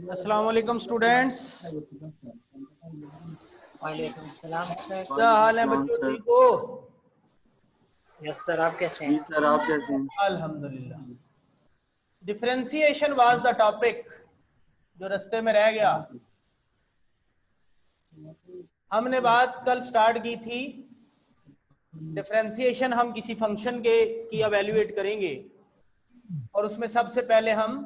अस्सलाम वालेकुम स्टूडेंट्स। वालेकुम सलाम सर। क्या हाल है बच्चों, ठीक हो? यस सर, आप कैसे जी हैं? सर, आप कैसे हैं? अल्हम्दुलिल्लाह। डिफरेंशिएशन वाज द टॉपिक जो रास्ते में रह गया। हमने बात कल स्टार्ट की थी, डिफरेंशिएशन हम किसी फंक्शन की एवेल्युएट करेंगे और उसमें सबसे पहले हम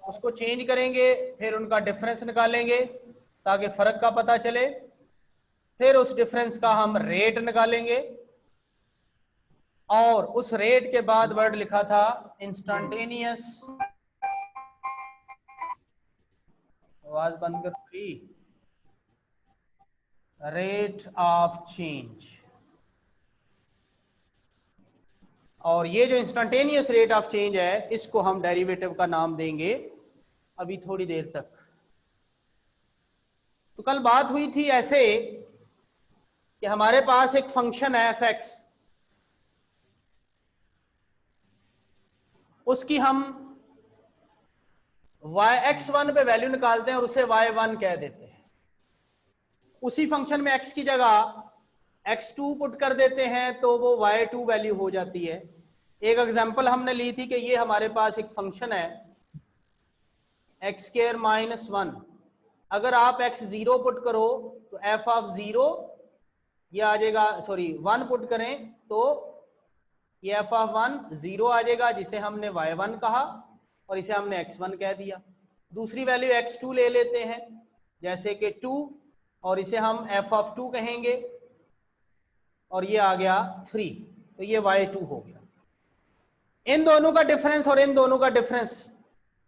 उसको चेंज करेंगे, फिर उनका डिफरेंस निकालेंगे ताकि फर्क का पता चले, फिर उस डिफरेंस का हम रेट निकालेंगे और उस रेट के बाद वर्ड लिखा था इंस्टेंटेनियस। आवाज बंद कर दी। Rate of change. और ये जो इंस्टेंटेनियस रेट ऑफ चेंज है, इसको हम डेरिवेटिव का नाम देंगे अभी थोड़ी देर तक। तो कल बात हुई थी ऐसे कि हमारे पास एक फंक्शन है एफ एक्स, उसकी हम x1 पे वैल्यू निकालते हैं और उसे y1 कह देते हैं। उसी फंक्शन में x की जगह x2 पुट कर देते हैं तो वो y2 वैल्यू हो जाती है। एक एग्जांपल हमने ली थी कि ये हमारे पास एक फंक्शन है x² - 1। अगर आप x0 पुट करो तो f ऑफ 0 ये आ जाएगा, सॉरी 1 पुट करें तो ये f ऑफ 1 0 आ जाएगा, जिसे हमने y1 कहा और इसे हमने x1 कह दिया। दूसरी वैल्यू x2 ले लेते हैं, जैसे कि 2, और इसे हम f ऑफ 2 कहेंगे और ये आ गया 3, तो ये y2 हो गया। इन दोनों का डिफरेंस और इन दोनों का डिफरेंस,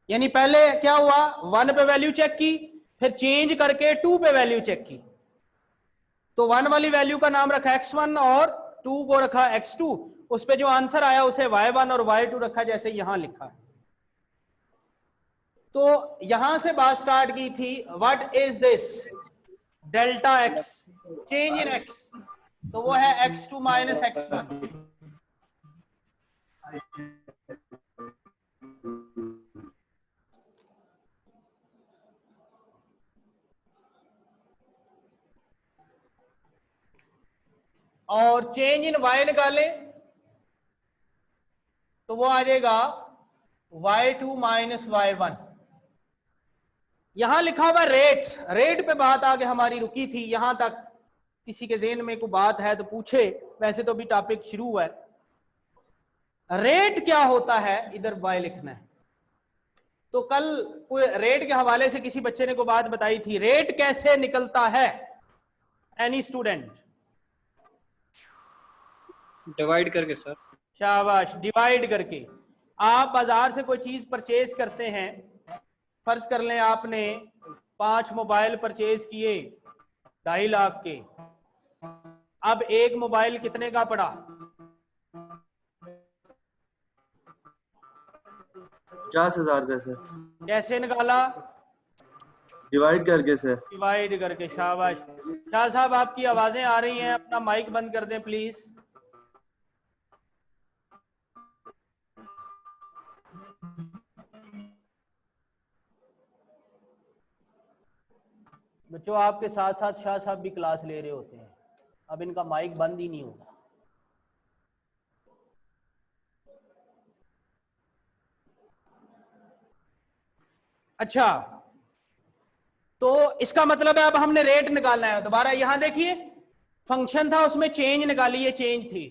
यानी पहले क्या हुआ, 1 पे वैल्यू चेक की, फिर चेंज करके 2 पे वैल्यू चेक की, तो 1 वाली वैल्यू का नाम रखा x1 और 2 को रखा x2। उस पे जो आंसर आया उसे y1 और y2 रखा, जैसे यहां लिखा है। तो यहां से बात स्टार्ट की थी, what is this delta x, change in x, तो वो है x2 - x1। और चेंज इन y निकाले तो वो आ जाएगा y2 - y1। यहां लिखा हुआ रेट, रेट पे बात आगे हमारी रुकी थी। यहां तक किसी के ज़हन में कोई बात है तो पूछे, वैसे तो अभी टॉपिक शुरू हुआ है। रेट क्या होता है, इधर y लिखना है। तो कल कोई रेट के हवाले से किसी बच्चे ने कोई बात बताई थी, रेट कैसे निकलता है? Any student? डिवाइड करके सर। शाबाश, डिवाइड करके। आप बाजार से कोई चीज परचेज करते हैं, फर्ज कर लें आपने 5 मोबाइल परचेज किए 2.5 लाख के। अब एक मोबाइल कितने का पड़ा? 50,000 का सर। कैसे निकाला? डिवाइड करके सर। डिवाइड करके। शाबाश शाह साहब, आपकी आवाजें आ रही हैं, अपना माइक बंद कर दें प्लीज। बच्चों, आपके साथ साथ शाह साहब भी क्लास ले रहे होते हैं, अब इनका माइक बंद ही नहीं होगा। अच्छा, तो इसका मतलब है अब हमने रेट निकालना है। दोबारा यहां देखिए, फंक्शन था उसमें चेंज निकाली, ये चेंज थी,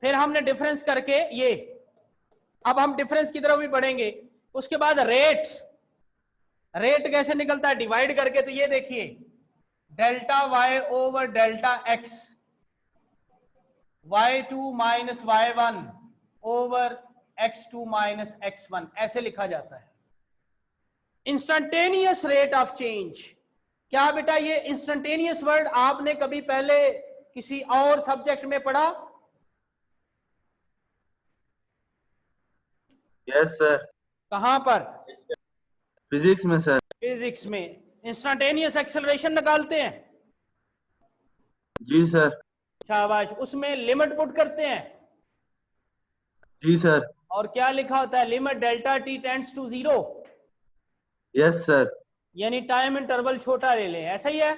फिर हमने डिफरेंस करके ये, अब हम डिफरेंस की तरफ भी बढ़ेंगे। उसके बाद रेट, रेट कैसे निकलता है? डिवाइड करके। तो ये देखिए, delta y over delta x, y2 - y1 over x2 - x1, ऐसे लिखा जाता है। Instantaneous rate of change. क्या बेटा ये इंस्टेंटेनियस वर्ड आपने कभी पहले किसी और सब्जेक्ट में पढ़ा? Yes sir. कहां पर? फिजिक्स में सर। फिजिक्स में। इंस्टेंटेनियस एक्सेलरेशन निकालते हैं। जी सर। शाबाश, उसमें लिमिट पुट करते हैं। जी सर। और क्या लिखा होता है, limit delta T tends to 0, yes sir. यानी टाइम इंटरवल छोटा ले लें, ऐसा ही है।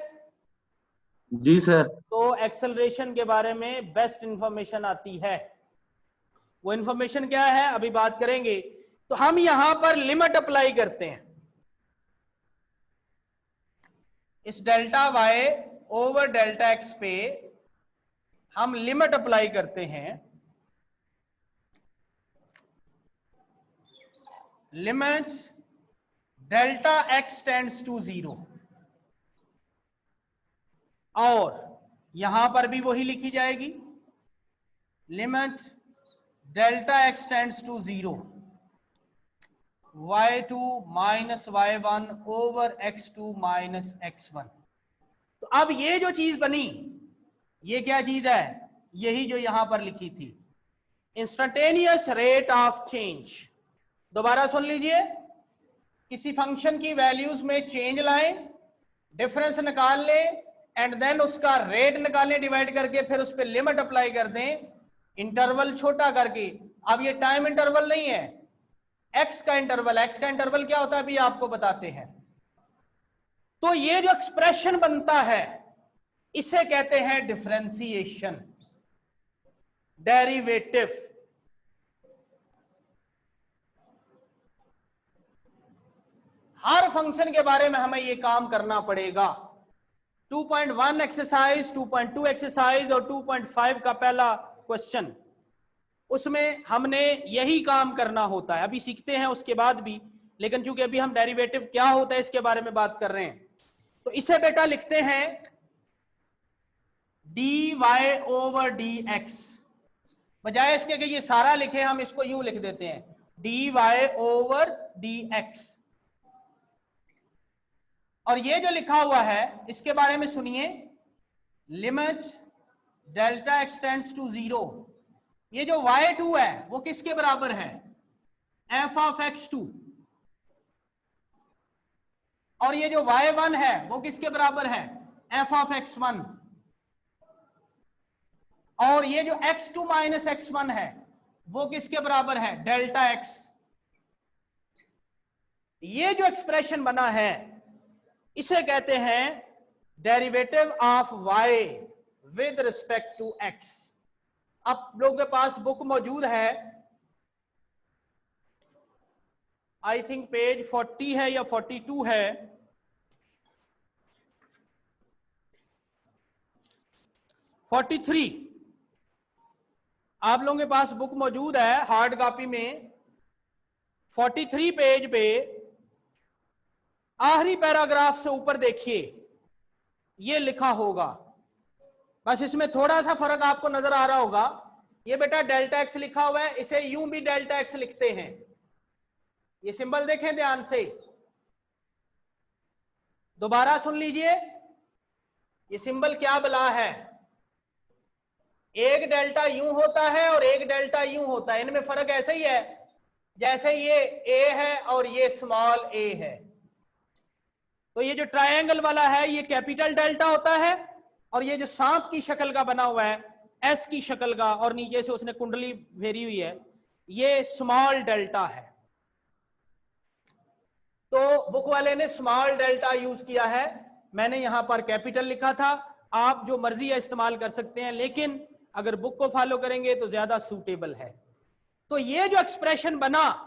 जी सर। तो एक्सेलरेशन के बारे में बेस्ट इंफॉर्मेशन आती है, वो इंफॉर्मेशन क्या है अभी बात करेंगे। तो हम यहां पर लिमिट अप्लाई करते हैं, इस delta Y over delta X पे हम लिमिट अप्लाई करते हैं, limit delta X tends to 0, और यहां पर भी वही लिखी जाएगी, limit delta X tends to 0 y2 minus y1 over x2 minus x1। तो अब ये जो चीज बनी, ये क्या चीज है, यही जो यहां पर लिखी थी, इंस्टेंटेनियस रेट ऑफ चेंज। दोबारा सुन लीजिए, किसी फंक्शन की वैल्यूज में चेंज लाएं, डिफरेंस निकाल लें, एंड देन उसका रेट निकालें डिवाइड करके, फिर उस पर लिमिट अप्लाई कर दें इंटरवल छोटा करके। अब ये टाइम इंटरवल नहीं है, एक्स का इंटरवल। एक्स का इंटरवल क्या होता है अभी आपको बताते हैं। तो ये जो एक्सप्रेशन बनता है इसे कहते हैं डिफरेंशिएशन, डेरिवेटिव। हर फंक्शन के बारे में हमें ये काम करना पड़ेगा। 2.1 एक्सरसाइज, 2.2 एक्सरसाइज और 2.5 का पहला क्वेश्चन, उसमें हमने यही काम करना होता है। अभी सीखते हैं उसके बाद भी, लेकिन चूंकि अभी हम डेरिवेटिव क्या होता है इसके बारे में बात कर रहे हैं, तो इसे बेटा लिखते हैं dy ओवर dx। बजाय इसके कि ये सारा लिखे, हम इसको यूं लिख देते हैं dy ओवर dx। और ये जो लिखा हुआ है इसके बारे में सुनिए, limit delta X tends to 0। ये जो y2 है वो किसके बराबर है, f ऑफ x2। और ये जो y1 है वो किसके बराबर है, f ऑफ x1। और ये जो x2 माइनस x1 है वो किसके बराबर है, डेल्टा x। ये जो एक्सप्रेशन बना है इसे कहते हैं derivative of y with respect to x। आप लोगों के पास बुक मौजूद है, आई थिंक पेज 40 है या 42 है, 43 आप लोगों के पास बुक मौजूद है हार्ड कॉपी में। 43 पेज पे आखिरी पैराग्राफ से ऊपर देखिए, ये लिखा होगा। बस इसमें थोड़ा सा फर्क आपको नजर आ रहा होगा। ये बेटा डेल्टा एक्स लिखा हुआ है, इसे यूं भी डेल्टा एक्स लिखते हैं। ये सिंबल देखें ध्यान से, दोबारा सुन लीजिए, ये सिंबल क्या बला है। एक डेल्टा यूं होता है और एक डेल्टा यूं होता है, इनमें फर्क ऐसे ही है जैसे ये ए है और ये स्मॉल ए है। तो ये जो ट्रायंगल वाला है ये कैपिटल डेल्टा होता है, और ये जो सांप की शक्ल का बना हुआ है एस की शक्ल का और नीचे से उसने कुंडली फेरी हुई है, ये स्मॉल डेल्टा है। तो बुक वाले ने स्मॉल डेल्टा यूज किया है, मैंने यहां पर कैपिटल लिखा था। आप जो मर्जी है इस्तेमाल कर सकते हैं, लेकिन अगर बुक को फॉलो करेंगे तो ज्यादा सूटेबल है। तो ये जो एक्सप्रेशन बना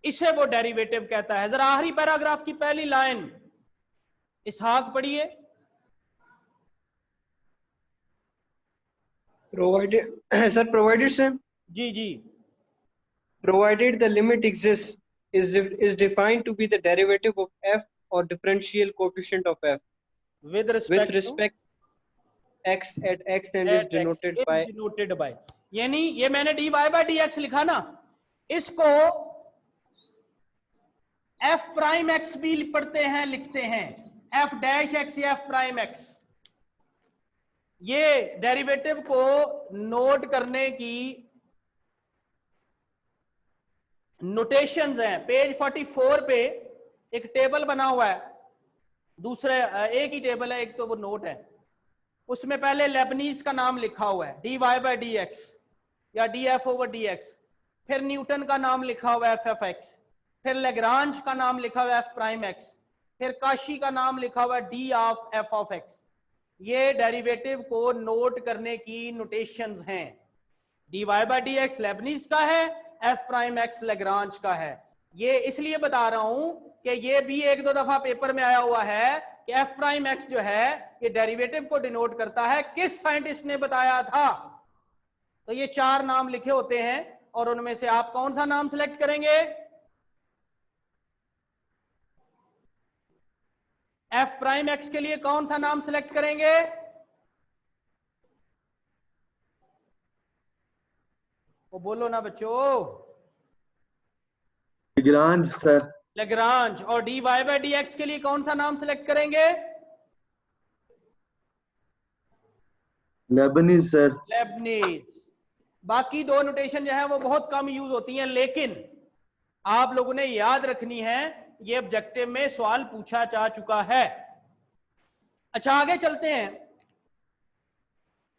इसे वो डेरिवेटिव कहता है। जरा आखिरी पैराग्राफ की पहली लाइन इसहाक पढ़िए। Provided, sir, provided, sir, जी जी, provided the limit exists is defined to be the derivative of f or differential coefficient of f with with respect x at x and is denoted by यानी ये मैंने dy bye dx लिखा ना, इसको f prime x भी पढ़ते हैं, लिखते हैं f डैश x या f प्राइम x। ये डेरिवेटिव को नोट करने की नोटेशंस हैं। पेज 44 पे एक टेबल बना हुआ है, दूसरे एक ही टेबल है, एक तो वो नोट है, उसमें पहले लेबनीज का नाम लिखा हुआ है dy बाय dx या df ओवर dx, फिर न्यूटन का नाम लिखा हुआ एफ एफ एक्स, फिर लेग्रांज का नाम लिखा हुआ एफ प्राइम एक्स, फिर काशी का नाम लिखा हुआ D of F of X. ये डेरिवेटिव को नोट करने की नोटेशंस हैं। D Y by D X Leibniz का है, एफ प्राइम एक्स लेग्रांज का है। ये इसलिए बता रहा हूं कि ये भी एक दो दफा पेपर में आया हुआ है कि एफ प्राइम एक्स जो है ये डेरिवेटिव को डिनोट करता है। किस साइंटिस्ट ने बताया था? तो ये 4 नाम लिखे होते हैं और उनमें से आप कौन सा नाम सिलेक्ट करेंगे? एफ प्राइम एक्स के लिए कौन सा नाम सिलेक्ट करेंगे? वो बोलो ना बच्चों। Lagrange sir. लेग्रांज। और D Y by D X के लिए कौन सा नाम सिलेक्ट करेंगे? Leibniz sir. लेबनीज। बाकी 2 नोटेशन जो है वो बहुत कम यूज होती हैं, लेकिन आप लोगों ने याद रखनी है, ये ऑब्जेक्टिव में सवाल पूछा जा चुका है। अच्छा आगे चलते हैं।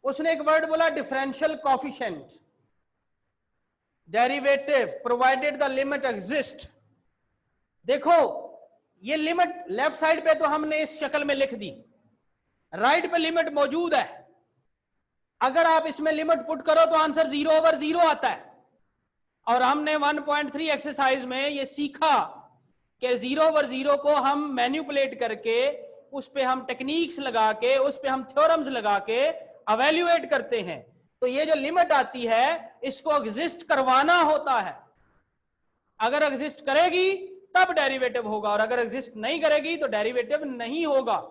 उसने एक वर्ड बोला differential coefficient, derivative provided the limit exist. देखो ये लिमिट लेफ्ट साइड पे तो हमने इस शक्ल में लिख दी, राइट पे लिमिट मौजूद है। अगर आप इसमें लिमिट पुट करो तो आंसर 0/0 आता है। और हमने 1.3 एक्सरसाइज में ये सीखा कि 0/0 को हम मैनिपुलेट करके उस पे हम टेक्निक्स लगा के उस पे हम थ्योरम्स लगा के एवेल्युएट करते हैं। तो ये जो लिमिट आती है इसको एग्जिस्ट करवाना होता है। अगर एग्जिस्ट करेगी तब डेरिवेटिव होगा, और अगर एग्जिस्ट नहीं करेगी तो डेरिवेटिव नहीं होगा।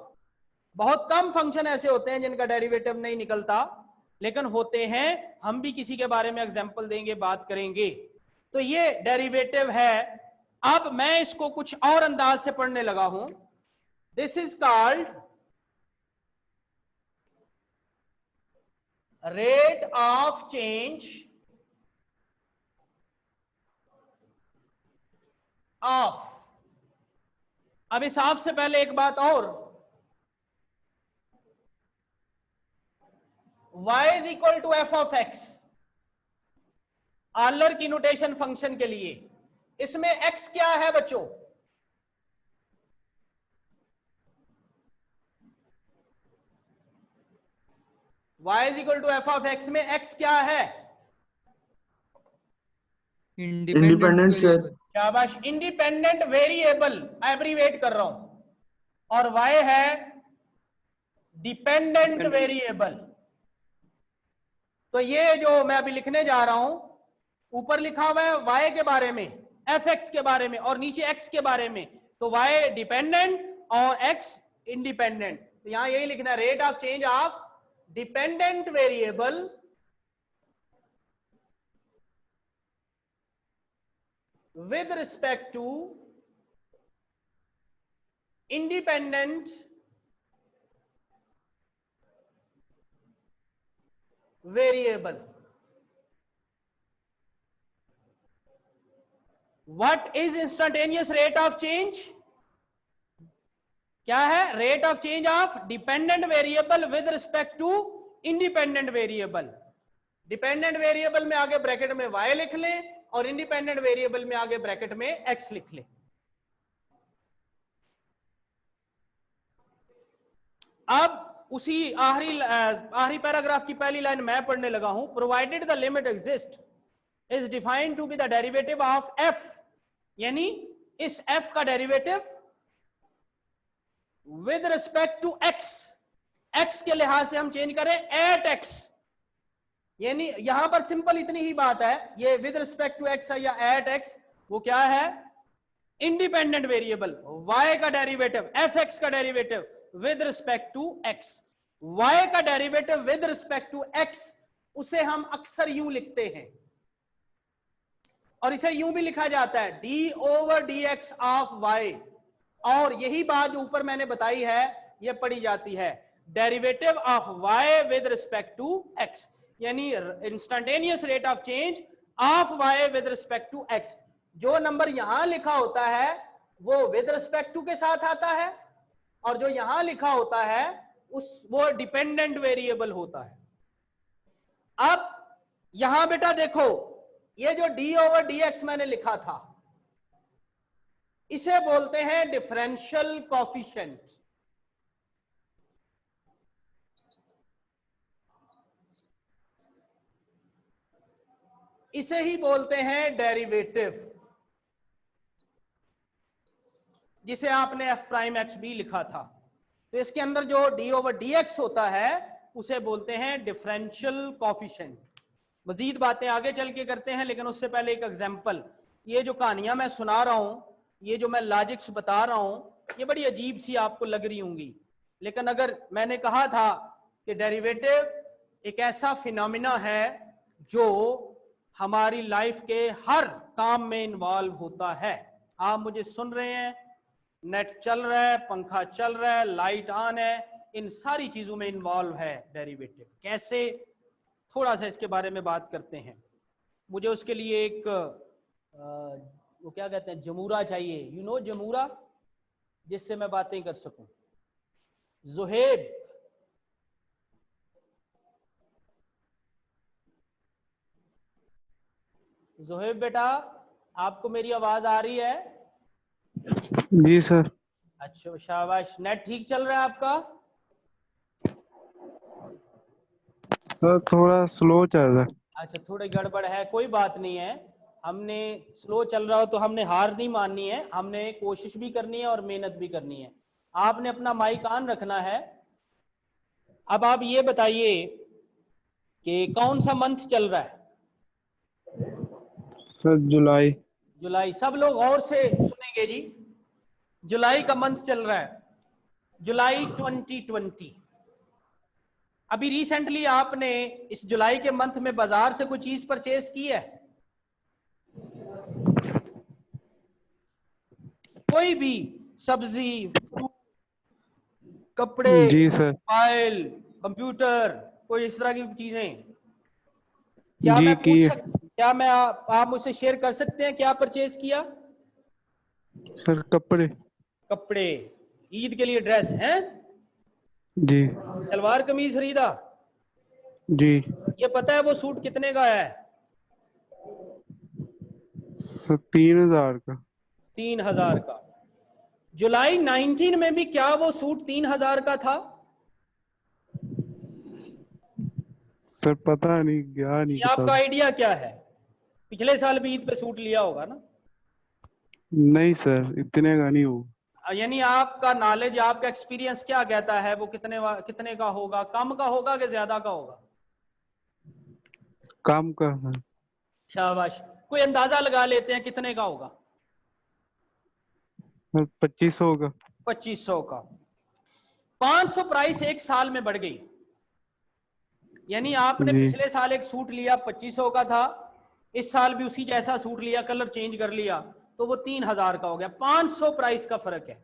बहुत कम फंक्शन ऐसे होते हैं जिनका डेरिवेटिव नहीं निकलता, लेकिन होते हैं। हम भी किसी के बारे में एग्जांपल देंगे, बात करेंगे। तो ये डेरिवेटिव है। अब मैं इसको कुछ और अंदाज से पढ़ने लगा हूं। This is called rate of change of. अब इस ऑफ से पहले एक बात और, y is equal to F of x, Euler की नोटेशन फंक्शन के लिए। इसमें x क्या है बच्चों? y is equal to F of X में x क्या है? Independent sir. शाबाश, इंडिपेंडेंट वेरिएबल एब्रीवेट कर रहा हूं। और y है डिपेंडेंट वेरिएबल। तो ये जो मैं अभी लिखने जा रहा हूं, ऊपर लिखा हुआ है y के बारे में, एफ एक्स के बारे में, और नीचे x के बारे में। तो y डिपेंडेंट और x इंडिपेंडेंट। तो यहां यही लिखना है, rate of change of dependent variable with respect to independent variable. What is instantaneous rate of change? क्या है? rate of change of dependent variable with respect to independent variable. dependent variable में आगे bracket में y लिख लें और independent variable में आगे ब्रैकेट में x लिख ले। अब उसी आखिरी पैराग्राफ की पहली लाइन मैं पढ़ने लगा हूं। Provided the limit exist is defined to be the derivative of f, यानी इस f का derivative with respect to x के लिहाज से हम चेंज करें एट x। यानी यहां पर सिंपल इतनी ही बात है, ये विद रिस्पेक्ट टू x या एट x, वो क्या है? इंडिपेंडेंट वेरिएबल y का डेरिवेटिव, f(x) का derivative with respect to x। y का derivative with respect to x उसे हम अक्सर यूं लिखते हैं, और इसे यूं भी लिखा जाता है d/dx ऑफ y। और यही बात जो ऊपर मैंने बताई है ये पढ़ी जाती है, derivative of y with respect to x, यानी instantaneous rate of change of y with respect to x। जो नंबर यहां लिखा होता है वो विद रिस्पेक्ट टू के साथ आता है, और जो यहां लिखा होता है वो डिपेंडेंट वेरिएबल होता है। अब यहां बेटा देखो, ये जो डी ओवर डी एक्स मैंने लिखा था, इसे बोलते हैं डिफरेंशियल कॉफिशिएंट। इसे ही बोलते हैं डेरिवेटिव, जिसे आपने एफ प्राइम एक्स भी लिखा था। तो इसके अंदर जो डी ओवर डी एक्स होता है उसे बोलते हैं डिफरेंशियल कॉफिशिएंट। मजीद बातें आगे चल के करते हैं, लेकिन उससे पहले एक एग्जांपल। ये जो कहानियां मैं सुना रहा हूं, ये जो मैं लॉजिक्स बता रहा हूं, ये बड़ी अजीब सी आपको लग रही होंगी, लेकिन अगर मैंने कहा था कि डेरिवेटिव एक ऐसा फिनोमिना है जो हमारी लाइफ के हर काम में इन्वॉल्व होता है। आप मुझे सुन रहे हैं, नेट चल रहा है, पंखा चल रहा है, लाइट ऑन है, इन सारी चीजों में इन्वॉल्व है डेरिवेटिव। कैसे, थोड़ा सा इसके बारे में बात करते हैं। मुझे उसके लिए एक वो क्या कहते हैं, जमूरा चाहिए, यू नो जमूरा, जिससे मैं बातें कर सकूं। जुहेब, जुहेब बेटा, आपको मेरी आवाज आ रही है? जी सर। अच्छा शाबाश। नेट ठीक चल रहा है आपका? सर थोड़ा स्लो चल रहा है। अच्छा, थोड़ी गड़बड़ है, कोई बात नहीं है। हमने स्लो चल रहा हो तो हमने हार नहीं माननी है, हमने कोशिश भी करनी है और मेहनत भी करनी है। आपने अपना माइक ऑन रखना है। अब आप ये बताइए कि कौन सा मंथ चल रहा है? सर जुलाई। जुलाई। सब लोग और से सुनेंगे जी। जुलाई का मंथ चल रहा है, जुलाई 2020। अभी रिसेंटली आपने इस जुलाई के मंथ में बाजार से कोई चीज परचेज की है? कोई भी सब्जी, कपड़े, जी सर। मोबाइल, कंप्यूटर, कोई इस तरह की चीजें? क्या जी मैं की। क्या मैं आप मुझसे शेयर कर सकते हैं क्या परचेज किया? सर कपड़े। कपड़े, ईद के लिए ड्रेस हैं? जी। सलवार कमीज खरीदा? जी। ये पता है वो सूट कितने का है? सर 3000 का। 3000 का। जुलाई 19 में भी क्या वो सूट 3000 का था? सर पता नहीं, गया नहीं ये आपका पता। आइडिया क्या है? पिछले साल भी ईद पे सूट लिया होगा ना? नहीं सर, इतने का नहीं हो। यानी आपका नॉलेज, आपका एक्सपीरियंस क्या कहता है वो कितने का होगा? कम का होगा कि ज्यादा का होगा? काम का सर। शाबाश। कोई अंदाजा लगा लेते हैं कितने का होगा? सर 2500 का। 2500 का। 500 प्राइस एक साल में बढ़ गई। यानी आपने जी। पिछले साल एक सूट लिया 2500 का था, इस साल भी उसी जैसा सूट लिया, कलर चेंज कर लिया, तो वो 3000 का हो गया। 500 प्राइस का फर्क है।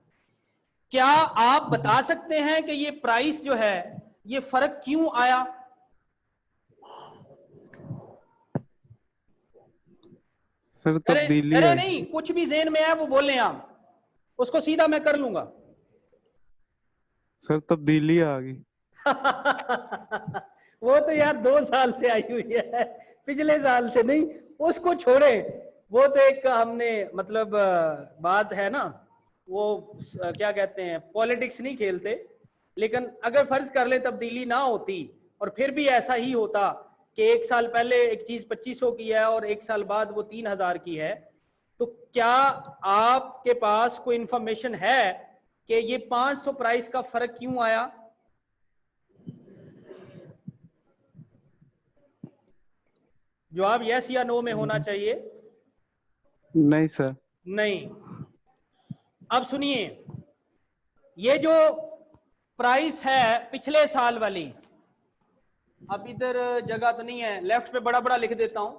क्या आप बता सकते हैं कि ये प्राइस जो है, ये फर्क क्यों आया? सर तब्दीली अरे आई। नहीं, कुछ भी ज़हन में है वो बोले आप, उसको सीधा मैं कर लूंगा। सर तब्दीली आ गई। वो तो यार 2 साल से आई हुई है, पिछले साल से नहीं, उसको छोड़े। वो तो एक हमने मतलब बात है ना, वो क्या कहते हैं, पॉलिटिक्स नहीं खेलते। लेकिन अगर फर्ज कर ले तब्दीली ना होती और फिर भी ऐसा ही होता कि एक साल पहले एक चीज 2500 की है और एक साल बाद वो 3000 की है, तो क्या आपके पास कोई इंफॉर्मेशन है कि ये 500 प्राइस का फर्क क्यों आया? जवाब यस या नो में होना चाहिए। नहीं सर। नहीं। अब सुनिए, ये जो प्राइस है पिछले साल वाली, अब इधर जगह तो नहीं है, लेफ्ट पे बड़ा बड़ा लिख देता हूं,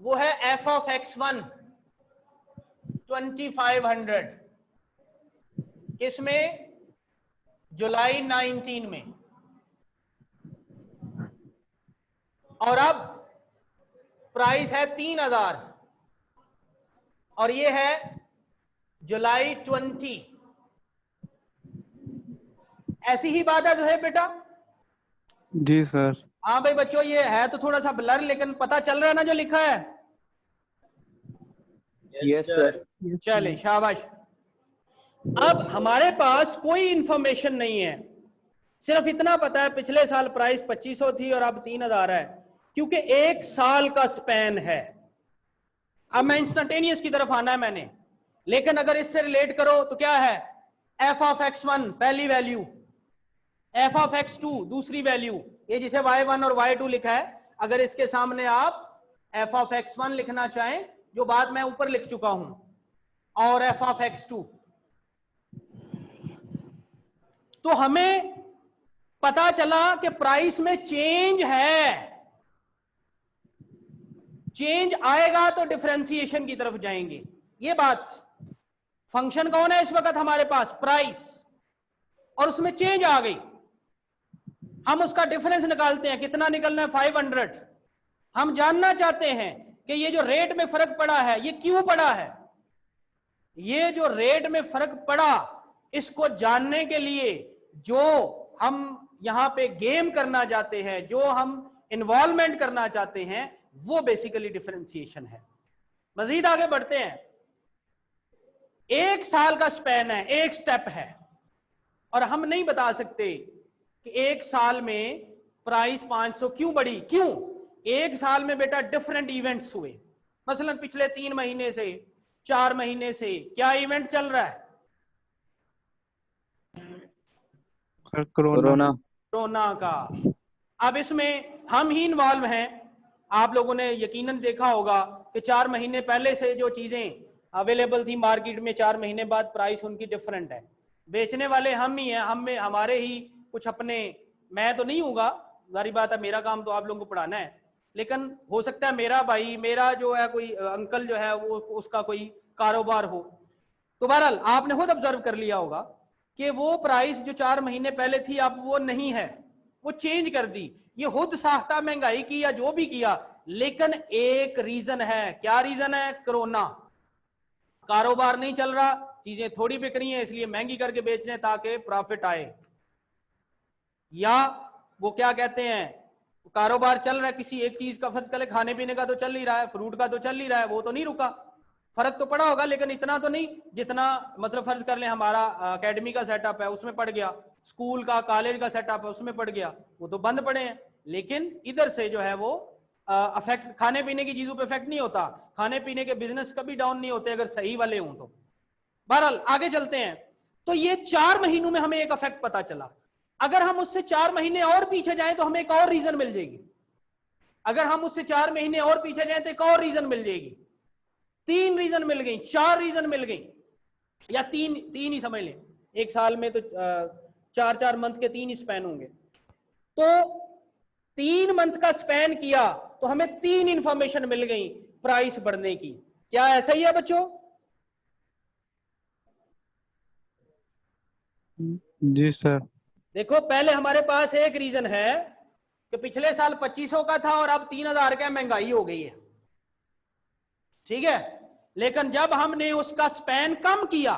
वो है एफ ऑफ x1 2500। किसमें? जुलाई 19 में। और अब प्राइस है 3000 और ये है जुलाई 20। ऐसी ही बात है जो है बेटा। जी सर। हाँ भाई बच्चों, ये है तो थोड़ा सा ब्लर, लेकिन पता चल रहा है ना जो लिखा है? Yes sir. चले शाबाश। अब हमारे पास कोई इंफॉर्मेशन नहीं है, सिर्फ इतना पता है पिछले साल प्राइस 2500 थी और अब 3000 है, क्योंकि एक साल का स्पैन है। अब मैं इंस्टेंटेनियस की तरफ आना है मैंने, लेकिन अगर इससे रिलेट करो तो क्या है, एफ ऑफ x1 पहली वैल्यू, एफ ऑफ x2 दूसरी वैल्यू, ये जिसे y1 और y2 लिखा है, अगर इसके सामने आप एफ ऑफ x1 लिखना चाहें, जो बात मैं ऊपर लिख चुका हूं, और एफ ऑफ x2, तो हमें पता चला कि प्राइस में चेंज है। चेंज आएगा तो डिफरेंशिएशन की तरफ जाएंगे, ये बात। फंक्शन कौन है इस वक्त हमारे पास, प्राइस, और उसमें चेंज आ गई, हम उसका डिफरेंस निकालते हैं, कितना निकलना है, 500। हम जानना चाहते हैं कि ये जो रेट में फर्क पड़ा है ये क्यों पड़ा है। ये जो रेट में फर्क पड़ा, इसको जानने के लिए जो हम यहां पे गेम करना चाहते हैं, जो हम इन्वॉल्वमेंट करना चाहते हैं, वो बेसिकली डिफरेंशिएशन है। मजीद आगे बढ़ते हैं। एक साल का स्पैन है, एक स्टेप है, और हम नहीं बता सकते कि एक साल में प्राइस 500 क्यों बढ़ी। क्यों? एक साल में बेटा डिफरेंट इवेंट्स हुए। मसलन पिछले 3 महीने से, 4 महीने से क्या इवेंट चल रहा है, कोरोना। कोरोना का। अब इसमें हम ही इन्वॉल्व हैं। आप लोगों ने यकीनन देखा होगा कि 4 महीने पहले से जो चीजें अवेलेबल थी मार्केट में, 4 महीने बाद प्राइस उनकी डिफरेंट है। बेचने वाले हम ही हैं, हम में हमारे ही कुछ अपने, मैं तो नहीं हूँगा, सारी बात है, मेरा काम तो आप लोगों को पढ़ाना है, लेकिन हो सकता है मेरा भाई, मेरा जो है कोई अंकल जो है वो, उसका कोई कारोबार हो। तो बहरहाल आपने खुद ऑब्जर्व कर लिया होगा कि वो प्राइस जो 4 महीने पहले थी अब वो नहीं है, वो चेंज कर दी। ये खुद साख्ता महंगाई की या जो भी किया, लेकिन एक रीजन है। क्या रीजन है? कोरोना। कारोबार नहीं चल रहा, चीजें थोड़ी बिक रही हैं, इसलिए महंगी करके बेच रहे हैं ताकि प्रॉफिट आए। या वो क्या कहते हैं, कारोबार चल रहा है किसी एक चीज का, फर्ज करें खाने पीने का तो चल ही रहा है, फ्रूट का तो चल ही रहा है, वो तो नहीं रुका। फर्क तो पड़ा होगा, लेकिन इतना तो नहीं जितना, मतलब फर्ज कर लें हमारा एकेडमी का सेटअप है उसमें पड़ गया, स्कूल का कॉलेज का सेटअप है उसमें पड़ गया, वो तो बंद पड़े हैं। लेकिन इधर से जो है वो अफेक्ट, खाने पीने की चीजों पे इफेक्ट नहीं होता। खाने पीने के बिजनेस कभी डाउन नहीं होते अगर सही वाले हों तो। बहरहाल आगे चलते हैं। तो ये 4 महीनों में हमें एक इफेक्ट पता चला। अगर हम उससे 4 महीने और पीछे जाएं तो हमें एक और रीजन मिल जाएगी। अगर हम उससे 4 महीने और पीछे जाएं तो एक और रीजन मिल जाएगी। 3 रीजन मिल गई, 4 रीजन मिल गई, या तीन ही समझ लें। एक साल में तो 4 मंथ के 3 ही स्पैन होंगे। तो 3 मंथ का स्पैन किया तो हमें 3 इंफॉर्मेशन मिल गई प्राइस बढ़ने की। क्या ऐसा ही है बच्चों? जी सर। देखो पहले हमारे पास एक रीजन है कि पिछले साल 2500 का था और अब 3000 का, महंगाई हो गई है, ठीक है। लेकिन जब हमने उसका स्पैन कम किया,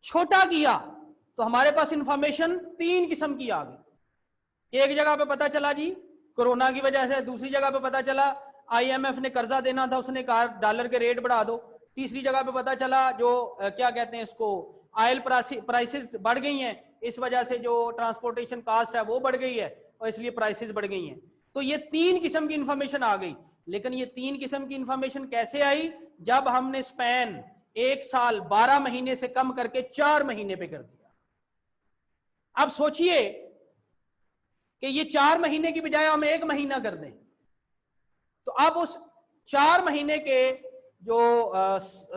छोटा किया, तो हमारे पास इंफॉर्मेशन 3 किस्म की आ गई। एक जगह पे पता चला जी कोरोना की वजह से, दूसरी जगह पे पता चला आईएमएफ ने कर्जा देना था, उसने कहा डॉलर के रेट बढ़ा दो, तीसरी जगह पे पता चला जो क्या कहते हैं इसको, ऑयल प्राइसेस बढ़ गई हैं, इस वजह से जो ट्रांसपोर्टेशन कास्ट है वो बढ़ गई है और इसलिए प्राइसेस बढ़ गई हैं। तो ये 3 किस्म की इंफॉर्मेशन आ गई। लेकिन ये 3 किस्म की इंफॉर्मेशन कैसे आई? जब हमने स्पैन 1 साल 12 महीने से कम करके 4 महीने पे कर दिया। अब सोचिए कि ये 4 महीने की बजाय हम 1 महीना कर दें, तो अब उस 4 महीने के जो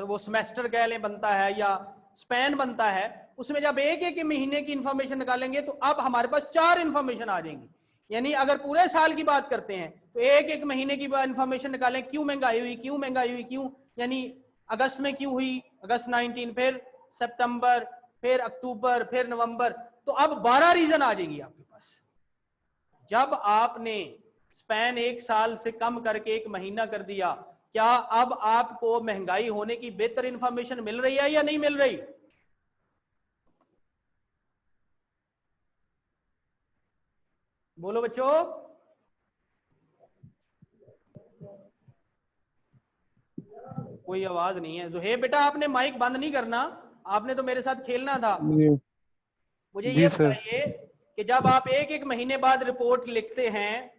वो सेमेस्टर कह लें बनता है या स्पैन बनता है, उसमें जब एक एक महीने की इंफॉर्मेशन निकालेंगे तो अब हमारे पास 4 इंफॉर्मेशन आ जाएंगी। यानी अगर पूरे साल की बात करते हैं तो एक एक महीने की इंफॉर्मेशन निकालें, क्यों महंगाई हुई, क्यों महंगाई हुई, क्यों, यानी अगस्त में क्यों हुई, अगस्त 19, फिर सितंबर, फिर अक्टूबर, फिर नवंबर। तो अब 12 रीजन आ जाएगी आपके पास। जब आपने स्पैन 1 साल से कम करके 1 महीना कर दिया, क्या अब आपको महंगाई होने की बेहतर इंफॉर्मेशन मिल रही है या नहीं मिल रही? बोलो बच्चों। कोई आवाज नहीं है। जुहेब बेटा आपने माइक बंद नहीं करना, आपने तो मेरे साथ खेलना था। ये मुझे जी ये सर। बताइए कि जब आप एक एक महीने बाद रिपोर्ट लिखते हैं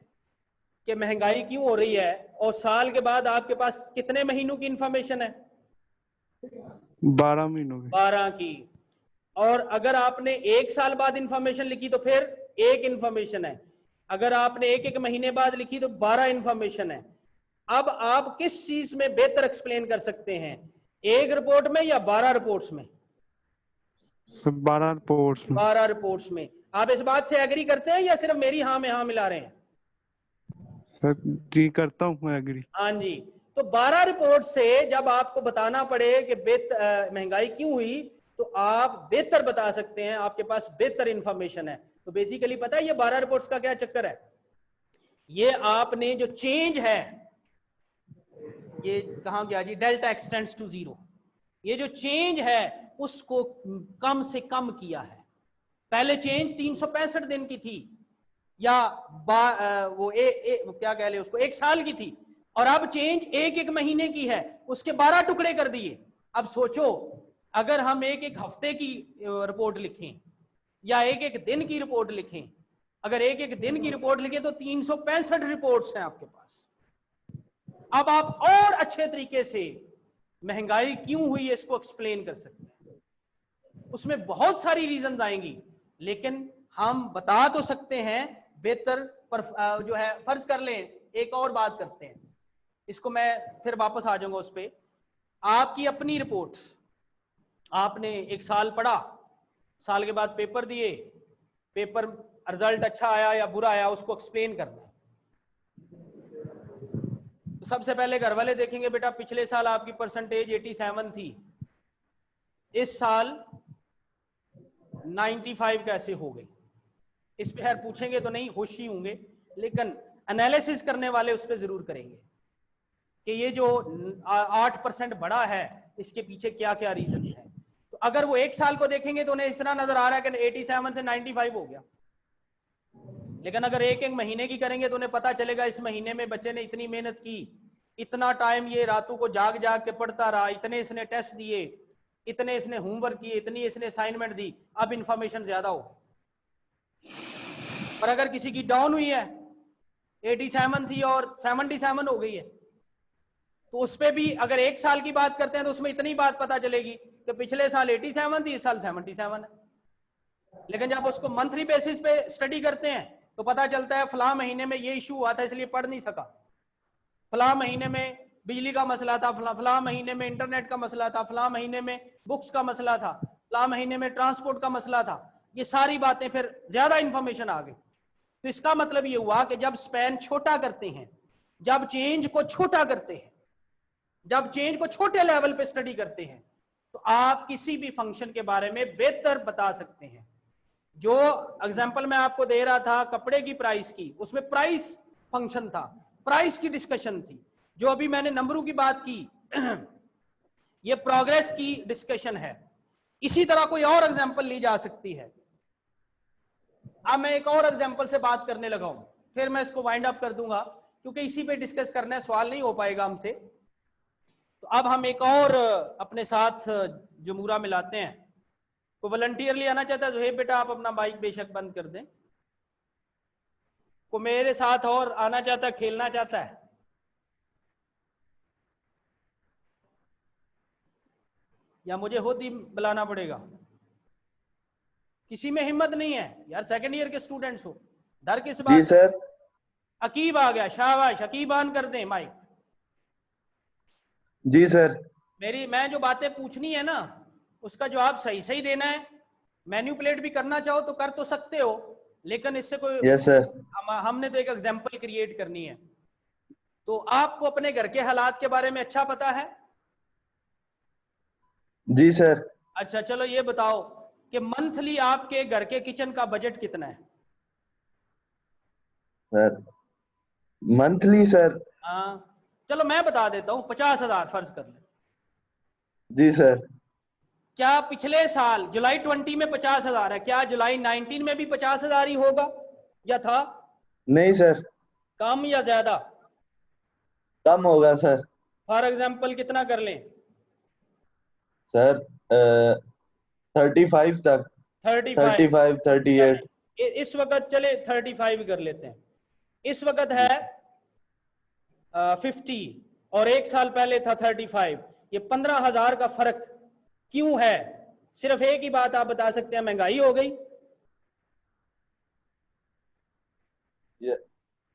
कि महंगाई क्यों हो रही है, और साल के बाद आपके पास कितने महीनों की इंफॉर्मेशन है? 12 महीनों के। 12 की। और अगर आपने एक साल बाद इंफॉर्मेशन लिखी तो फिर एक इंफॉर्मेशन है। अगर आपने एक एक महीने बाद लिखी तो 12 इंफॉर्मेशन है। अब आप किस चीज में बेहतर एक्सप्लेन कर सकते हैं, एक रिपोर्ट में या 12 रिपोर्ट्स में? सर 12 रिपोर्ट्स में। 12 रिपोर्ट्स में। आप इस बात से एग्री करते हैं या सिर्फ मेरी हाँ में हाँ मिला रहे हैं? सर जी करता हूँ मैं एग्री। हाँ जी। तो 12 रिपोर्ट से जब आपको बताना पड़े कि महंगाई क्यों हुई, तो आप बेहतर बता सकते हैं, आपके पास बेहतर इंफॉर्मेशन है। तो बेसिकली पता है ये 12 रिपोर्ट्स का क्या चक्कर है? ये आपने जो चेंज है, ये कहां गया जी, डेल्टा एक्सटेंड्स टू 0, ये जो चेंज है उसको कम से कम किया है। पहले चेंज 365 दिन की थी, या वो क्या कह ले उसको, एक साल की थी, और अब चेंज एक एक महीने की है, उसके 12 टुकड़े कर दिए। अब सोचो अगर हम एक एक हफ्ते की रिपोर्ट लिखें या एक एक दिन की रिपोर्ट लिखें, अगर एक एक दिन की रिपोर्ट लिखें तो 365 रिपोर्ट्स हैं आपके पास। अब आप और अच्छे तरीके से महंगाई क्यों हुई इसको एक्सप्लेन कर सकते हैं। उसमें बहुत सारी रीजन आएंगी, लेकिन हम बता तो सकते हैं बेहतर पर जो है, फर्ज कर लें एक और बात करते हैं, इसको मैं फिर वापस आ जाऊंगा उस पर। आपकी अपनी रिपोर्ट्स, आपने एक साल पढ़ा, साल के बाद पेपर दिए, पेपर रिजल्ट अच्छा आया या बुरा आया उसको एक्सप्लेन करना है। तो सबसे पहले घर वाले देखेंगे बेटा पिछले साल आपकी परसेंटेज 87 थी, इस साल 95 कैसे हो गई। इस पे खैर पूछेंगे तो नहीं, खुश ही होंगे, लेकिन एनालिसिस करने वाले उस पर जरूर करेंगे कि ये जो 8% बढ़ा है इसके पीछे क्या क्या रीजन है। तो अगर वो एक साल को देखेंगे तो उन्हें इस तरह नजर आ रहा है कि 87 से 95 हो गया, लेकिन अगर एक एक महीने की करेंगे तो उन्हें पता चलेगा इस महीने में बच्चे ने इतनी मेहनत की, इतना टाइम ये रातों को जाग जाग के पढ़ता रहा, इतने इसने टेस्ट दिए, इतने इसने होमवर्क किए, इतनी इसने असाइनमेंट दी, अब इंफॉर्मेशन ज्यादा हो। पर अगर किसी की डाउन हुई है, 87 थी और 77 हो गई है, तो उस पर भी अगर एक साल की बात करते हैं तो उसमें इतनी बात पता चलेगी कि पिछले साल 87 थी, इस साल 77 है। लेकिन जब उसको मंथली बेसिस पे स्टडी करते हैं तो पता चलता है फला महीने में ये इशू हुआ था इसलिए पढ़ नहीं सका, फला महीने में बिजली का मसला था, फला महीने में इंटरनेट का मसला था, फला महीने में बुक्स का मसला था, फला महीने में ट्रांसपोर्ट का मसला था। ये सारी बातें फिर ज्यादा इंफॉर्मेशन आ गई। तो इसका मतलब ये हुआ कि जब स्पैन छोटा करते हैं, जब चेंज को छोटा करते हैं, जब चेंज को छोटे लेवल पे स्टडी करते हैं, तो आप किसी भी फंक्शन के बारे में बेहतर बता सकते हैं। जो एग्जांपल मैं आपको दे रहा था कपड़े की प्राइस की, उसमें प्राइस फंक्शन था, प्राइस की डिस्कशन थी। जो अभी मैंने नंबरों की बात की ये प्रोग्रेस की डिस्कशन है। इसी तरह कोई और एग्जांपल ली जा सकती है। अब मैं एक और एग्जांपल से बात करने लगा हूं, फिर मैं इसको वाइंड अप कर दूंगा क्योंकि इसी पे डिस्कस करना है, सवाल नहीं हो पाएगा हमसे। तो अब हम एक और अपने साथ जमूरा मिलाते हैं। को वॉलंटियरली आना चाहता है? जुहेब बेटा आप अपना माइक बेशक बंद कर दें। को मेरे साथ और आना चाहता है, खेलना चाहता है? या मुझे खुद ही बुलाना पड़ेगा? किसी में हिम्मत नहीं है यार, सेकंड ईयर के स्टूडेंट्स हो, डर किस बात? जी सर। अकीब आ गया, शाबाश, अकीब ऑन कर दें माइक। जी सर। मैं जो बातें पूछनी है ना उसका जवाब सही सही देना है। मैन्युपुलेट भी करना चाहो तो कर तो सकते हो, लेकिन इससे कोई यस सर। हमने तो एक एग्जांपल क्रिएट करनी है। तो आपको अपने घर के हालात के बारे में अच्छा पता है? जी सर। अच्छा चलो ये बताओ कि मंथली आपके घर के किचन का बजट कितना है? Sir monthly sir. हाँ चलो मैं बता देता हूँ, 50,000 फर्ज कर ले। जी सर। क्या पिछले साल जुलाई 20 में 50,000 है, क्या जुलाई 19 में भी 50,000 ही होगा या था? नहीं सर। कम या ज्यादा? कम होगा सर। फॉर एग्जाम्पल कितना कर लें? सर 35 तक, 35 35 38। इस वक्त चले 35 कर लेते हैं। इस वक्त है 50 और एक साल पहले था 35। ये 15,000 का फर्क क्यों है? सिर्फ एक ही बात आप बता सकते हैं, महंगाई हो गई।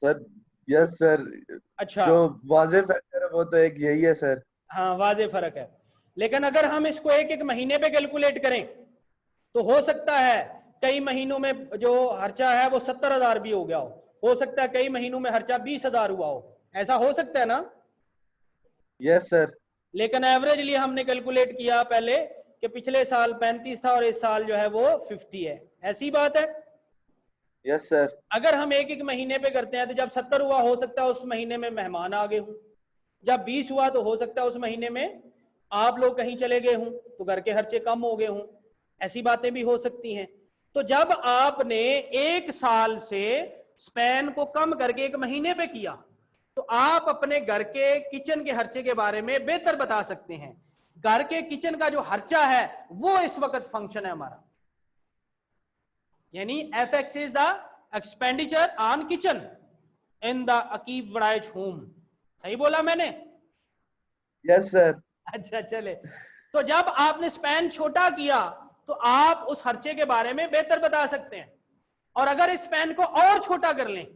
सर यस सर, अच्छा, जो वाज़ेह फैक्टर है वो तो एक यही है सर। हाँ वाजे फर्क है। लेकिन अगर हम इसको एक एक महीने पे कैलकुलेट करें तो हो सकता है कई महीनों में जो खर्चा है वो 70,000 भी हो गया हो सकता है कई महीनों में खर्चा 20,000 हुआ हो, ऐसा हो सकता है ना? Yes sir. लेकिन एवरेजली हमने कैलकुलेट किया पहले कि पिछले साल 35 था और इस साल जो है वो 50 है, ऐसी बात है। Yes sir. अगर हम एक एक महीने पे करते हैं तो जब 70 हुआ हो सकता है उस महीने में मेहमान आ गए हों, जब 20 हुआ तो हो सकता है उस महीने में आप लोग कहीं चले गए हों तो घर के खर्चे कम हो गए हों, ऐसी बातें भी हो सकती हैं। तो जब आपने एक साल से स्पैन को कम करके एक महीने पे किया तो आप अपने घर के किचन के खर्चे के बारे में बेहतर बता सकते हैं। घर के किचन का जो खर्चा है वो इस वक्त फंक्शन है हमारा, यानी FX is the expenditure on kitchen in the Aqib Waraich home. सही बोला मैंने? Yes sir. अच्छा चले, तो जब आपने स्पैन छोटा किया तो आप उस खर्चे के बारे में बेहतर बता सकते हैं। और अगर इस स्पैन को और छोटा कर लें,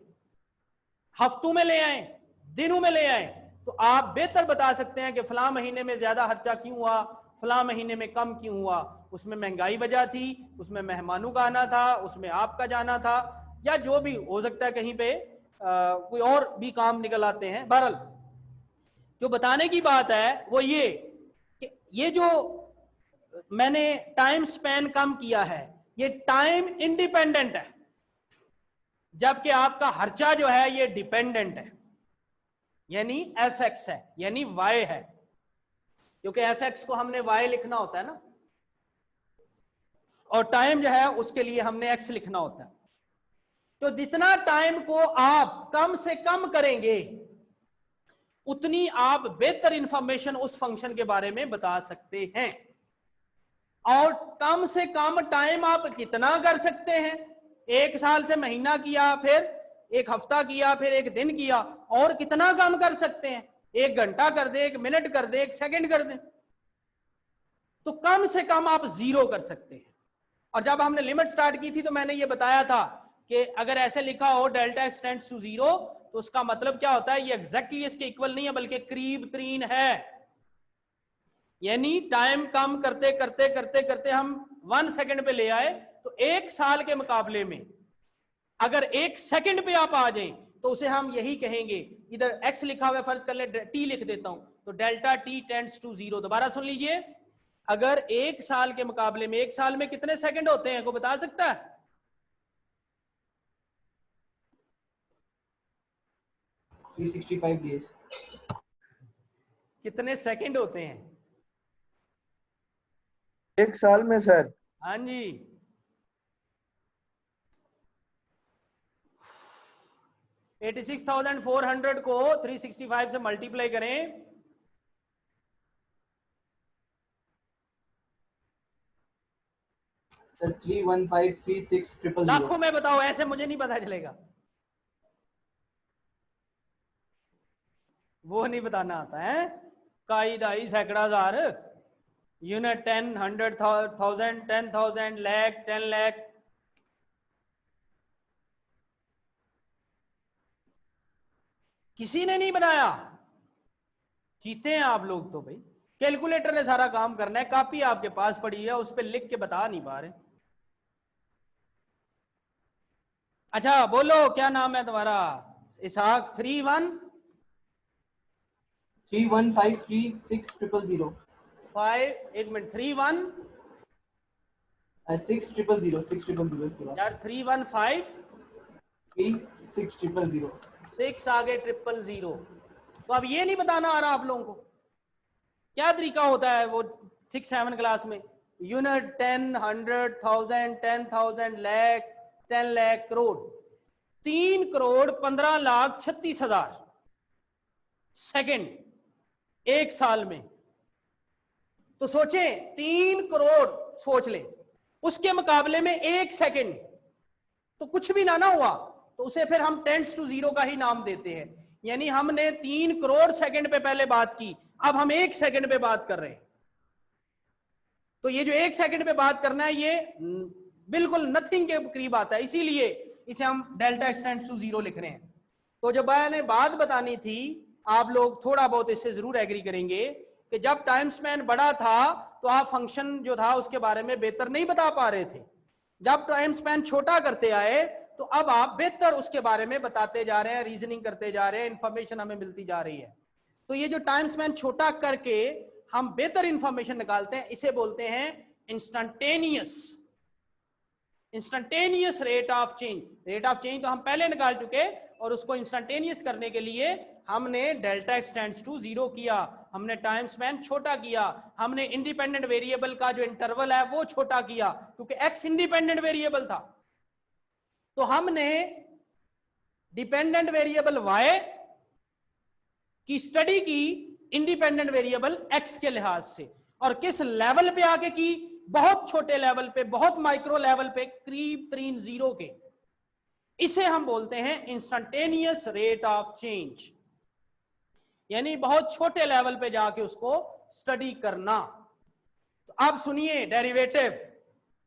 हफ्तों में ले आए, दिनों में ले आए, तो आप बेहतर बता सकते हैं कि फलां महीने में ज्यादा खर्चा क्यों हुआ, फलां महीने में कम क्यों हुआ। उसमें महंगाई वजह थी, उसमें मेहमानों का आना था, उसमें आपका जाना था, या जो भी हो सकता है, कहीं पे कोई और भी काम निकल आते हैं। बहरहाल जो बताने की बात है वो ये कि ये जो मैंने टाइम स्पैन कम किया है ये टाइम इंडिपेंडेंट है, जबकि आपका खर्चा जो है ये डिपेंडेंट है, यानी FX है, यानी Y है, क्योंकि FX को हमने Y लिखना होता है ना, और टाइम जो है उसके लिए हमने X लिखना होता है। तो जितना टाइम को आप कम से कम करेंगे उतनी आप बेहतर इंफॉर्मेशन उस फंक्शन के बारे में बता सकते हैं। और कम से कम टाइम आप कितना कर सकते हैं? एक साल से महीना किया, फिर एक हफ्ता किया, फिर एक दिन किया, और कितना कम कर सकते हैं? 1 घंटा कर दे, 1 मिनट कर दे, 1 सेकंड कर दे, तो कम से कम आप 0 कर सकते हैं। और जब हमने लिमिट स्टार्ट की थी तो मैंने ये बताया था कि अगर ऐसे लिखा हो डेल्टा एक्स टेंड्स टू 0 तो उसका मतलब क्या होता है, ये एग्जैक्टली इसके इक्वल नहीं है बल्कि करीब तरीन है। यानी टाइम कम करते करते करते करते हम 1 सेकंड पे ले आए, तो 1 साल के मुकाबले में अगर 1 सेकंड पे आप आ जाएं तो उसे हम यही कहेंगे, इधर x लिखा हुआ है, फर्ज कर ले t लिख देता हूं, तो डेल्टा t टेंड्स टू 0। दोबारा सुन लीजिए, अगर 1 साल के मुकाबले में 1 साल में कितने सेकंड होते हैं, को बता सकता है? days। कितने सेकंड होते हैं? एक साल में सर? हाँ जी, 86,400 को 365 से मल्टीप्लाई करें, सर 3153600। लाखों में बताओ, ऐसे मुझे नहीं पता चलेगा, वो नहीं बताना आता है। काई दाई सैकड़ा हजार, यूनिट 10, 100, 1000, 10,000, लाख, 10 लाख। किसी ने नहीं बनाया, जीते हैं आप लोग तो भाई। कैलकुलेटर ने सारा काम करना है, कॉपी आपके पास पड़ी है, उस पर लिख के बता नहीं पा रहे। अच्छा बोलो, क्या नाम है तुम्हारा? इसहाक। 3153600। 5 एक मिनट, 31 6000 6000 इसके बाद यार 315 6000। 6 आगे 000। तो अब ये नहीं बताना आ रहा आप लोगों को क्या तरीका होता है वो 6-7 क्लास में? यूनिट 10, 100, 1000, 10,000, लाख, 10 लाख, करोड़। 3,15,36,000 सेकंड। 1 साल में। तो सोचें 3 करोड़ सोच लें, उसके मुकाबले में 1 सेकंड तो कुछ भी ना हुआ, तो उसे फिर हम टेंड्स टू 0 का ही नाम देते हैं। यानी हमने 3 करोड़ सेकंड पे पहले बात की, अब हम 1 सेकंड पे बात कर रहे हैं। तो ये जो 1 सेकंड पे बात करना है ये बिल्कुल नथिंग के करीब आता है, इसीलिए इसे हम डेल्टा एक्स टेंड्स टू 0 लिख रहे हैं। तो जब मैंने बात बतानी थी, आप लोग थोड़ा बहुत इससे जरूर एग्री करेंगे कि जब टाइम स्पैन बड़ा था तो आप फंक्शन जो था उसके बारे में बेहतर नहीं बता पा रहे थे। जब टाइम स्पैन छोटा करते आए तो अब आप बेहतर उसके बारे में बताते जा रहे हैं, रीजनिंग करते जा रहे हैं, इंफॉर्मेशन हमें मिलती जा रही है। तो ये जो टाइम स्पैन छोटा करके हम बेहतर इंफॉर्मेशन निकालते हैं, इसे बोलते हैं instantaneous rate of change. Rate of change तो हम पहले निकाल चुके, और उसको इंस्टेंटेनियस करने के लिए हमने डेल्टा एक्स टेंड्स टू 0 किया, हमने टाइम स्पैन छोटा किया, हमने इंडिपेंडेंट वेरिएबल का जो इंटरवल है वो छोटा किया, क्योंकि एक्स इंडिपेंडेंट वेरिएबल था। तो हमने डिपेंडेंट वेरिएबल y की स्टडी की इंडिपेंडेंट वेरिएबल x के लिहाज से, और किस लेवल पे आके की, बहुत छोटे लेवल पे, बहुत माइक्रो लेवल पे, करीब 3 0 के। इसे हम बोलते हैं इंस्टेंटेनियस रेट ऑफ चेंज, यानी बहुत छोटे लेवल पे जाके उसको स्टडी करना। तो अब सुनिए डेरिवेटिव।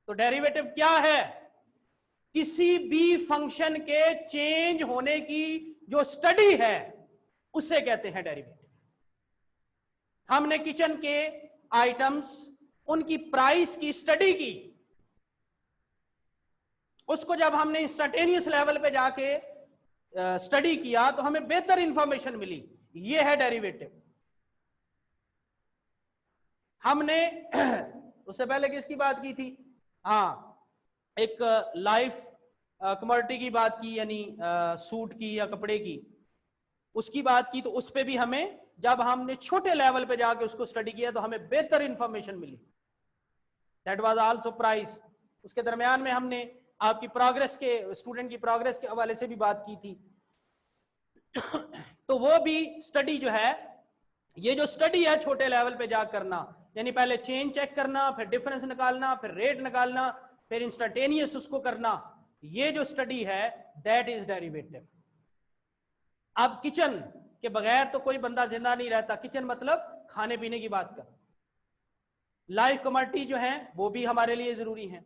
तो डेरिवेटिव क्या है? किसी भी फंक्शन के चेंज होने की जो स्टडी है उसे कहते हैं डेरिवेटिव। हमने किचन के आइटम्स, उनकी प्राइस की स्टडी की, उसको जब हमने इंस्टेंटेनियस लेवल पे जाके स्टडी किया तो हमें बेहतर इंफॉर्मेशन मिली, ये है डेरिवेटिव। हमने उससे पहले किसकी बात की थी? हाँ, एक लाइफ कमोडिटी की बात की, यानी सूट की या कपड़े की, उसकी बात की। तो उस पे भी हमें, जब हमने छोटे लेवल पे जाके उसको स्टडी किया तो हमें बेहतर इंफॉर्मेशन मिली, दैट वाज आल्सो प्राइस। उसके दरमियान में हमने आपकी प्रोग्रेस के, स्टूडेंट की प्रोग्रेस के हवाले से भी बात की थी। तो वो भी स्टडी जो है, ये जो स्टडी है छोटे लेवल पे जा करना, यानी पहले चेंज चेक करना, फिर डिफरेंस निकालना, फिर रेट निकालना, फिर इंस्टेंटेनियस उसको करना, ये जो स्टडी है दैट इज डेरिवेटिव। अब किचन के बगैर तो कोई बंदा जिंदा नहीं रहता। किचन मतलब खाने पीने की बात कर। लाइफ कमोडिटी जो है वो भी हमारे लिए जरूरी है।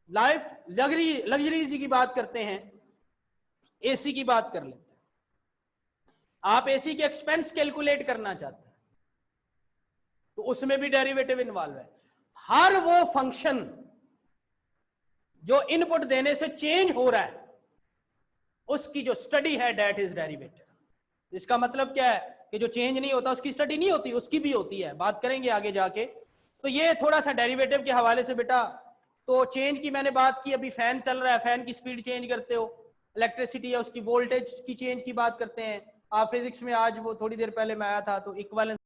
लाइफ लग्जरीज की बात करते हैं, एसी की बात कर लेते हैं। आप एसी के एक्सपेंस कैलकुलेट करना चाहते हैं तो उसमें भी डेरिवेटिव इन्वॉल्व है। हर वो फंक्शन जो इनपुट देने से चेंज हो रहा है उसकी जो स्टडी है दैट इज डेरिवेटिव। इसका मतलब क्या है कि जो चेंज नहीं होता उसकी स्टडी नहीं होती, उसकी भी होती है, बात करेंगे आगे जाके। तो ये थोड़ा सा डेरिवेटिव के हवाले से बेटा। तो चेंज की मैंने बात की, अभी फैन चल रहा है, फैन की स्पीड चेंज करते हो, इलेक्ट्रिसिटी है उसकी वोल्टेज की चेंज की बात करते हैं। आप फिजिक्स में, आज वो थोड़ी देर पहले मैं आया था तो इक्विवेलेंस